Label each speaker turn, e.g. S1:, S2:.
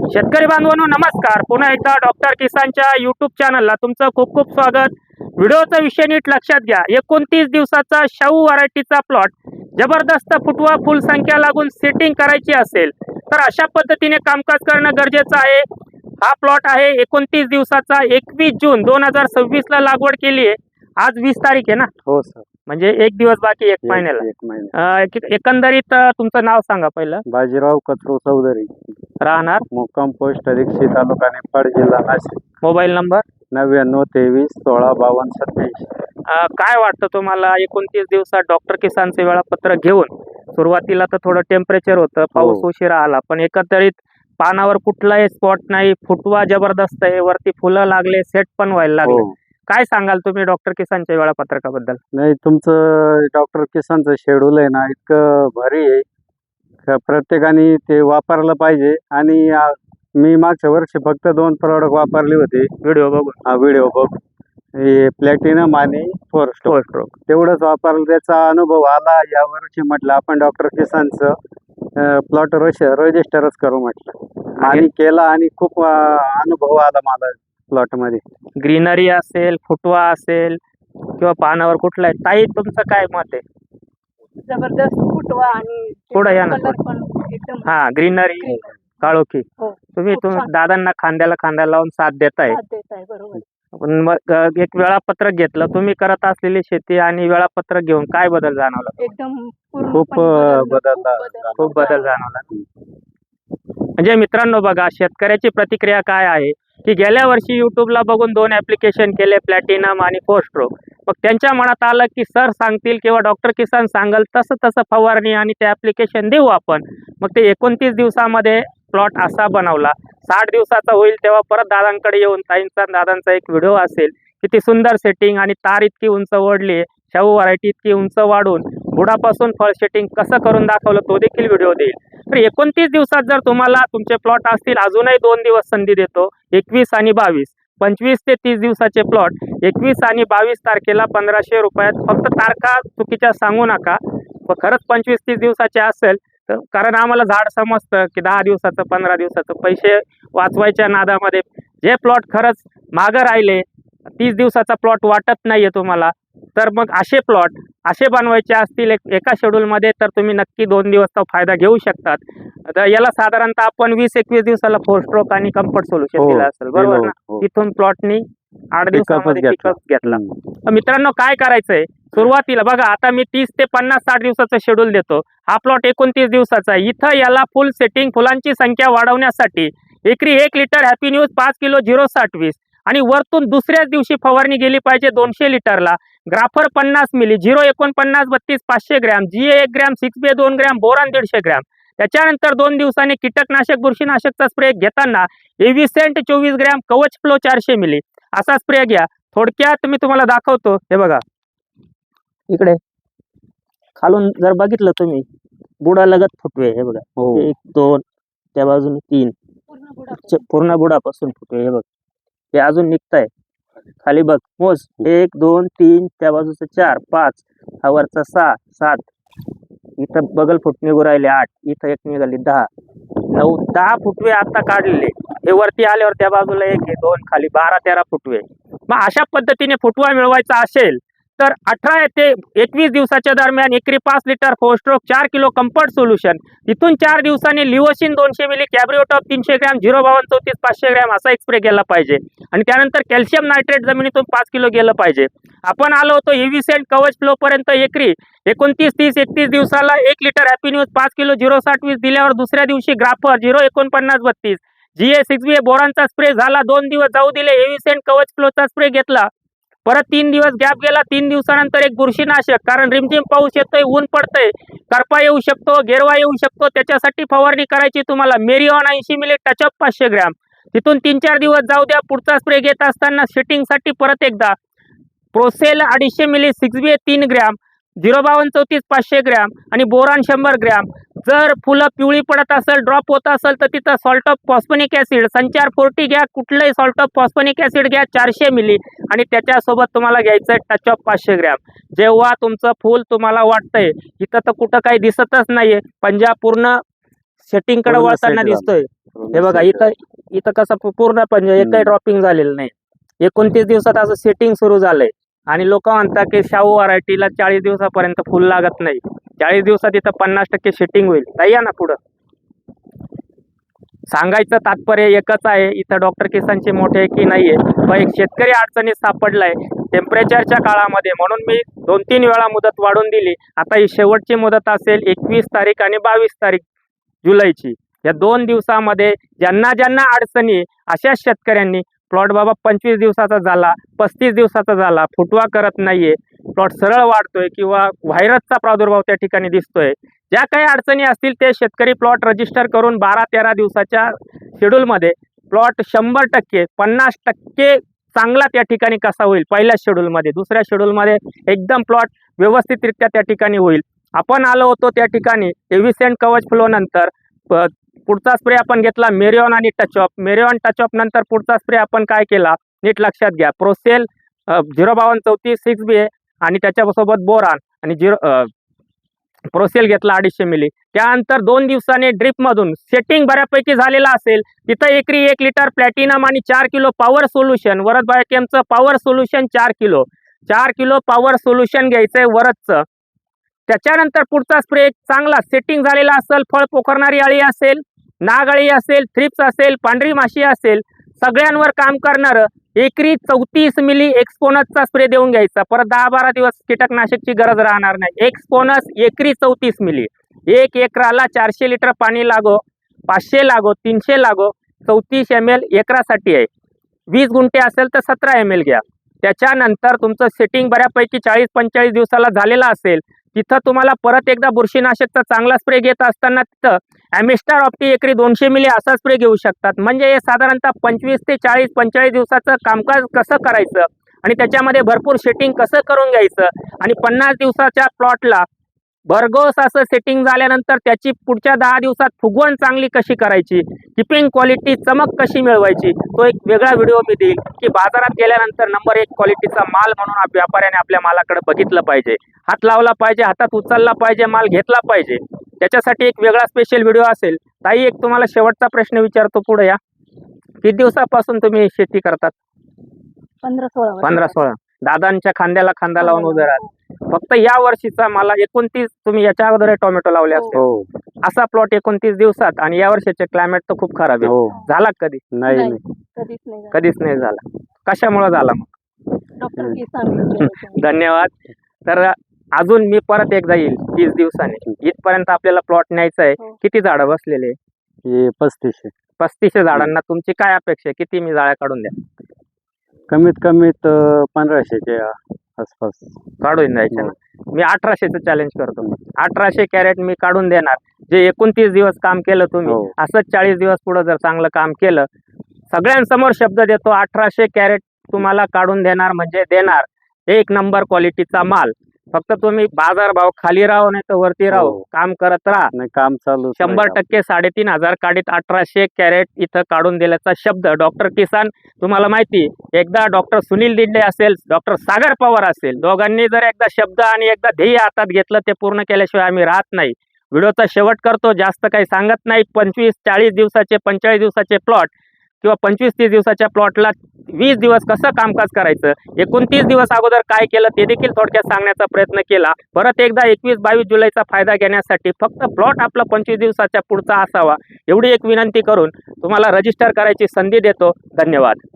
S1: शेतकरी बांधवांनो नमस्कार। पुन्हा एकदा डॉक्टर किसानच्या यूट्यूब चॅनलला तुमचं खूप खूप स्वागत। व्हिडिओचा विषय नीट लक्षात घ्या। 29 दिवसाचा शाहू व्हरायटीचा प्लॉट जबरदस्त फुटवा फुल संख्या लागून सेटिंग करायची असेल तर अशा पद्धतीने कामकाज करणं गरजेचं आहे। हा प्लॉट आहे 29 दिवसाचा। 21 जून 2026 ला लागवड केली आहे। आज 20 तारीख आहे ना?
S2: हो सर।
S1: म्हणजे एक दिवस बाकी एक महिन्याला। एकंदरीत तुमचं नाव सांगा पहिलं।
S2: बाजीराव कचरू चौधरी,
S1: राहणार
S2: मुक्काम पोस्ट दीक्षित, तालुका निफाड, जिल्हा नाशिक।
S1: Mobile number
S2: 9923165287।
S1: काय वाटतं तुम्हाला 29 दिवसात डॉक्टर किसानचे वेळापत्रक घेऊन? सुरुवातीला तर थोडं टेम्परेचर होतं, पाऊस उशिरा आला, पण एकंदरीत पानावर कुठलाही स्पॉट नाही, फुटवा जबरदस्त आहे, वरती फुलं लागले, सेट पण व्हायला लागले। काय सांगाल तुम्ही डॉक्टर किसानच्या वेळापत्रकाबद्दल?
S2: नाही, तुमचं डॉक्टर किसानचं शेड्यूल आहे ना इतकं भारी आहे का प्रत्येकाने ते वापरलं पाहिजे। आणि मी मागच्या वर्षी फक्त 2 प्रॉडक्ट वापरले होते
S1: व्हिडिओ बघून।
S2: व्हिडिओ बघून, हे प्लॅटिनम आणि फोर स्ट्रोक तेवढंच वापरलं, त्याचा अनुभव आला। या वर्षी म्हटलं आपण डॉक्टर किसानचं प्लॉट रजिस्टरच करू म्हटलं, आणि केला, आणि खूप अनुभव आला मला प्लॉट मध्ये।
S1: ग्रीनरी असेल, फुटवा असेल किंवा पानावर कुठला आहे, ताई तुमचं काय मत आहे?
S3: जबरदस्त फुटवा आणि
S1: पुढे या ना।
S3: कलर पण एकदम
S1: ग्रीनरी, काळोखी।
S3: हो,
S1: तुम्ही
S3: खूप छान
S1: दादांना खांद्याला खांदा लावून साथ देताय।
S3: साथ देत आहे, बरोबर।
S1: पण मग एक वेळापत्रक घेतलं, तुम्ही करत असलेली शेती आणि वेळापत्रक घेऊन काय बदल जाणवला?
S3: एकदम पूर्णपणे
S2: खूप
S3: बदललं,
S1: खूप बदल जाणवला। म्हणजे मित्रांनो बघा, शेतकऱ्याची प्रतिक्रिया काय आहे की गेल्या वर्षी युट्यूबला बघून 2 ऍप्लिकेशन केले, प्लॅटिनम आणि फोर स्ट्रोक। मग त्यांच्या मनात आलं की सर सांगतील किंवा डॉक्टर किसान सांगाल तसं तसं फवारणी आणि ते ऍप्लिकेशन देऊ आपण। मग ते 29 दिवसामध्ये प्लॉट असा बनवला। 60 दिवसाचा होईल तेव्हा परत दादांकडे येऊन ताईंचा दादांचा एक व्हिडिओ असेल, किती सुंदर सेटिंग, आणि तार इतकी उंच ओढली, शाहू व्हरायटी इतकी उंच वाढून बुडापासून फळ सेटिंग कसं करून दाखवलं तो देखील व्हिडिओ देईल। तर 29 दिवसात जर तुम्हाला तुमचे प्लॉट असतील, अजूनही 2 दिवस संधी देतो, 21 आणि 22। 25 ते 30 दिवसाचे प्लॉट 21 आणि 22 तारखेला 1500 रुपयात। फक्त तारखा चुकीच्या सांगू नका, खरंच 25-30 दिवसाचे असेल तर, कारण आम्हाला झाड समजतं की 10 दिवसाचं 15 दिवसाचं पैसे वाचवायच्या नादामध्ये जे प्लॉट खरंच मागं राहिले, 30 दिवसाचा प्लॉट वाटत नाहीये तुम्हाला, तर मग असे प्लॉट असे बनवायचे असतील एका शेड्यूलमध्ये, तर तुम्ही नक्की 2 दिवसचा फायदा घेऊ शकतात। तर याला साधारणतः आपण 20-21 दिवसाला फोर स्ट्रोक आणि कम्फर्ट सोल्युशन दिलं असेल, बरोबर ना? तिथून प्लॉटनी 8 दिवसामध्ये पिकअप घेतला। मित्रांनो काय करायचंय, सुरुवातीला बघा, आता मी 30 ते 50-60 दिवसाचं शेड्यूल देतो। हा प्लॉट 29 दिवसाचा आहे। इथं याला फुल सेटिंग, फुलांची संख्या वाढवण्यासाठी एकरी 1 लिटर हॅपी न्यूज 5 किलो 0-60-20, आणि वरतून दुसऱ्याच दिवशी फवारणी गेली पाहिजे 200 लिटरला। ग्राफर 50 मिली, 0-49-32 500 gram, GA 1 gram, 6B 2 gram, boron 150 gram. त्याच्यानंतर 2 दिवसांनी कीटकनाशक बुरशीनाशकचा स्प्रे घेताना एव्हिसेंट 24 ग्रॅम, कवच फ्लो 400 मिली असा स्प्रे घ्या। थोडक्यात मी तुम्हाला दाखवतो, हे बघा इकडे खालून जर बघितलं तुम्ही, बुडा लगत फुटवे, हे बघा 1 2, त्या बाजूने 3, पूर्ण बुडापासून फुटवे, हे बघ ते अजून निघताय खाली, बघ मोज 1 2 3, त्या बाजूचं 4 5, हा वरचा 6 7, इथं बगल फुट निघू राहिले 8, इथं एक निघाली 10 9 10 फुटवे आता काढलेले। हे वरती आल्यावर त्या बाजूला 1 2, खाली 12-13 फुटवे। मग अशा पद्धतीने फुटवा मिळवायचा असेल तर 18 ते 21 दिवसाच्या दरम्यान एकरी 5 litre four stroke, 4 kilo comfort solution, तिथून 4 दिवसांनी लिओसिन 200 मिली, कॅब्रिओटॉप 300 ग्रॅम, 0-52-34 500 ग्रॅम असा एक स्प्रे गेला पाहिजे। आणि त्यानंतर कॅल्शियम नायट्रेट जमिनीतून 5 किलो गेलं पाहिजे। आपण आलो होतो एव्हिसेंट कवच फ्लो पर्यंत। एकरी 29 30 31 दिवसाला 1 लिटर हॅपी न्यूज 5 किलो 0-60-20 दिल्यावर दुसऱ्या दिवशी ग्राफर 0-49-32 GA 6B बोरांचा स्प्रे झाला। 2 दिवस जाऊ दिले, एव्हिसेंट कवच फ्लोचा स्प्रे घेतला, परत 3 दिवस गॅप गेला। 3 दिवसानंतर एक बुरशीनाशक, कारण रिमझिम पाऊस येतोय, ऊन पडतंय, करपा येऊ शकतो, गेरवा येऊ शकतो, त्याच्यासाठी फवारणी करायची तुम्हाला। मेरिऑन 80 मिली, टचअप 500 ग्रॅम। तिथून 3-4 दिवस जाऊ द्या। पुढचा स्प्रे घेत असताना सेटिंगसाठी परत एकदा प्रोसेल 250 मिली, 6B 3 ग्रॅम, 0-52-34 500 ग्रॅम, आणि बोरान 100 ग्रॅम। जर फुलं पिवळी पडत असेल, ड्रॉप होत असेल, तर तिथं सॉल्ट ऑफ फॉस्फोनिक ऍसिड संचार 40 घ्या, कुठलंही सॉल्ट ऑफ फॉस्फोनिक ऍसिड घ्या 400 मिली, आणि त्याच्यासोबत तुम्हाला घ्यायचं टच ऑफ 500 ग्रॅम। जेव्हा तुमचं फुल तुम्हाला वाटतंय इथं तर कुठं काही दिसतच नाहीये, पंजा पूर्ण सेटिंग कडे
S2: पूर्ण
S1: वळताना
S2: set
S1: दिसतोय.
S2: झालं.
S1: हे बघा इथं कसं पूर्ण म्हणजे एकही ड्रॉपिंग झालेलं नाही. 29 दिवसात असं सेटिंग सुरू झालंय आणि लोक म्हणतात की शाहू व्हरायटीला 40 दिवसापर्यंत फुल लागत नाही. 40 दिवसात इथं 50% सेटिंग होईल. ताई या ना पुढं. सांगायचं तात्पर्य एकच आहे, इथं डॉक्टर किसानचे मोठे की नाहीये, पण एक शेतकरी अडचणीत सापडलाय टेम्परेचरच्या काळामध्ये, म्हणून मी 2-3 वेळा मुदत वाढवून दिली. आता ही शेवटची मुदत असेल 21 तारीख आणि 22 तारीख जुलैची. या 2 दिवसामध्ये ज्यांना ज्यांना अडचणी अशा शेतकऱ्यांनी प्लॉट बाबा 25 दिवसाचा झाला, 35 दिवसाचा झाला, फुटवा करत नाहीये, प्लॉट सरळ वाढतोय किंवा व्हायरसचा प्रादुर्भाव त्या ठिकाणी दिसतोय, ज्या काही अडचणी असतील ते शेतकरी प्लॉट रजिस्टर करून 12-13 दिवसाच्या शेड्यूलमध्ये प्लॉट 100%, 50% चांगला त्या ठिकाणी कसा होईल पहिल्या शेड्यूलमध्ये, दुसऱ्या शेड्यूलमध्ये एकदम प्लॉट व्यवस्थितरित्या त्या ठिकाणी होईल. आपण आलो होतो त्या ठिकाणी एव्हिसेंट कवच फ्लो नंतर पुढचा स्प्रे आपण घेतला मेरिओन आणि टचअप. मेरिओन टचअप नंतर पुढचा स्प्रे आपण काय केला नीट लक्षात घ्या. प्रोसेल 05234 6BA आणि त्याच्यासोबत बोरान आणि प्रोसेल घेतला 250 मिली. त्यानंतर 2 दिवसांनी ड्रिप मधून सेटिंग बऱ्यापैकी झालेला असेल तिथं एकरी 1 लिटर प्लॅटिनम आणि 4 किलो पॉवर सोल्युशन, वरद बायोकेमचं power solution 4 kilo power solution घ्यायचंय वरदचं. त्याच्यानंतर पुढचा स्प्रे चांगला सेटिंग झालेला असेल, फळ पोखरणारी अळी असेल, नाग अळी असेल, थ्रिप्स असेल, पांढरी माशी असेल, सगळ्यांवर काम करणारं एकरी 34 मिली एक्सपोनसचा स्प्रे देऊन घ्यायचा. परत 10-12 दिवस कीटकनाशकची गरज राहणार नाही. एक्सपोनस एकरी 34 मिली. 1 एकराला 400 लिटर पाणी लागो, 500 लागो, 300 लागो, 34 ml एकरासाठी आहे. 20 गुंठे असेल तर 17 ml घ्या. त्याच्यानंतर तुमचं सेटिंग बऱ्यापैकी 40-45 दिवसाला झालेलं असेल तिथं तुम्हाला परत एकदा बुरशीनाशकचा चांगला स्प्रे घेत असताना तिथं ॲमिस्टार ऑप्टी एकरी 200 मिली असा स्प्रे घेऊ शकतात. म्हणजे हे साधारणतः 25 ते 40-45 दिवसाचं कामकाज कसं करायचं आणि त्याच्यामध्ये भरपूर सेटिंग कसं करून घ्यायचं आणि 50 दिवसाच्या प्लॉटला भरघोस असं सेटिंग झाल्यानंतर त्याची पुढच्या 10 दिवसात फुगवण चांगली कशी करायची, किपिंग क्वालिटी चमक कशी मिळवायची, तो एक वेगळा व्हिडिओ मी देईल की बाजारात गेल्यानंतर नंबर 1 क्वालिटीचा माल म्हणून व्यापाऱ्याने आपल्या मालाकडे बघितलं पाहिजे, हात लावला पाहिजे, हातात उचलला पाहिजे, माल घेतला पाहिजे. त्याच्यासाठी एक वेगळा स्पेशल व्हिडिओ असेल. ताई एक तुम्हाला शेवटचा प्रश्न विचारतो, पुढे या. किती दिवसापासून तुम्ही शेती करतात? 15-16. दादांच्या खांद्याला खांदा लावून उभे राहत. फक्त या वर्षीचा मला 29, तुम्ही याच्या अगोदर टोमॅटो लावले असते,
S2: हो
S1: असा प्लॉट 29 दिवसात आणि या वर्षाचे क्लायमेट तर खूप खराब आहे.
S2: हो
S1: झाला कधी?
S2: नाही
S1: कधीच नाही झाला. कशामुळे झाला मग?
S3: डॉक्टर किसान
S1: धन्यवाद. तर अजून मी परत एकदा येईल 30 दिवसांनी. इथपर्यंत आपल्याला प्लॉट न्यायचा आहे.
S3: हो.
S1: किती झाडं बसलेले?
S2: हे 3500.
S1: 3500 झाडांना तुमची काय अपेक्षा आहे? किती मी जाळ्या काढून द्या?
S2: कमीत कमीत 1500च्या आसपास
S1: काढून द्यायचे ना. मी 1800चं चॅलेंज करतो. 1800 कॅरेट मी काढून देणार. जे 29 दिवस काम केलं तुम्ही,
S2: हो.
S1: असंच 40 दिवस पुढे जर चांगलं काम केलं, सगळ्यांसमोर शब्द देतो 1800 कॅरेट तुम्हाला काढून देणार म्हणजे देणार. 1 नंबर क्वालिटीचा माल. फक्त तुम्ही बाजारभाव खाली राहो नाही तर वरती राहो,
S2: हो.
S1: काम करत राहा.
S2: नाही काम चालू
S1: 100% 3500 काढीत 1800 कॅरेट इथं काढून दिल्याचा शब्द डॉक्टर किसान. तुम्हाला माहिती, एकदा डॉक्टर सुनील दिंडे असेल, डॉक्टर सागर पवार असेल, दोघांनी जर एकदा शब्द आणि एकदा ध्येय हातात घेतलं ते पूर्ण केल्याशिवाय आम्ही राहत नाही. व्हिडिओचा शेवट करतो, जास्त काही सांगत नाही. 25-40 दिवसाचे 45 दिवसाचे प्लॉट किंवा 25-30 दिवसाच्या प्लॉटला 20 दिवस कसं कामकाज करायचं, 29 दिवस अगोदर काय केलं ते देखील थोडक्यात सांगण्याचा प्रयत्न केला. परत एकदा 21-22 जुलैचा फायदा घेण्यासाठी फक्त प्लॉट आपला 25 दिवसाच्या पुढचा असावा एवढी एक विनंती करून तुम्हाला रजिस्टर करायची संधी देतो. धन्यवाद.